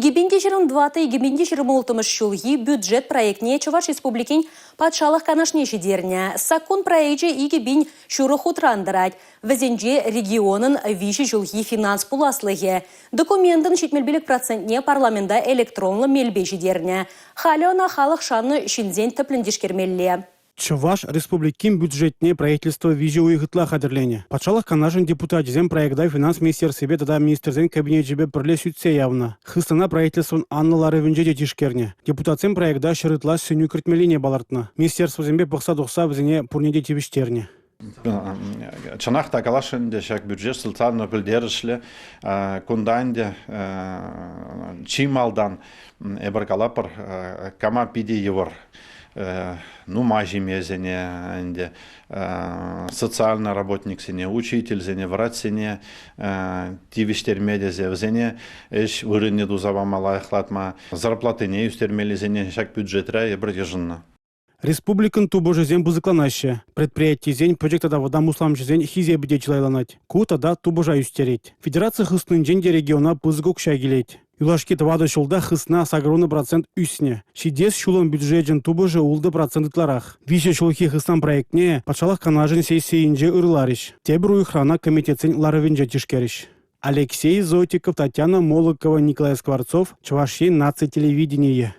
2020-2026 жылғы бюджет проектне Чуваш Республикин патшалық канашнеші деріне. Сакон проекте игебин шуры хутрандырать. Везенже регионын виші жылғы финанс пуласлығы. Документын шетмелбелік процентне парламента электронлы мелбеші деріне. Халі она халық шаны шинзен тіпліндешкермелі. Чуваш Республикин бюджетне правительство виже уйгытла хадерлене. Патшалық канашын депутат зем проекта финанс министерстве тада министрзен кабинет жебе пірле сүтсе явна. Хыстана правительствон аннылары венже детишкерне. Депутатсен проекта шырытла сүню кіртмелине балартына. Министерство зембе пықса-дұқса бізіне пурнеде тебіштерне. Чанахта калашынде шак бюджет сылтарны пілдерішлі кунданде чималдан эбір калапыр кама пиде евор. Мажи мезене, социальный работник сене, учитель сене, врач сене, тивиштер медиазе сене, эш вырынне дузава малайхлатма, зарплаты не юстермели сене, шак бюджетра и братежинна. Республикан тубожы зем бузыкланаще. Предприятие зень проектада вода мусламчы зень хизе биде чилайланать. Кутада тубожа юстереть. Федерация хыстын женде региона пызгок шагилеть. Юлашки тавады шулда хысна сагроны процент үсне. Шидес шулын бюджетжен тубожы улды процентларах. Вище шулхи хыстан проектне патшалық канажын сессиинже ырларыш. Тебір уйхрана комитетсен ларывинже тишкериш. Алексей Зотиков, Татьяна Молокова, Николай Скворцов, Чуваши, Наци телевидение.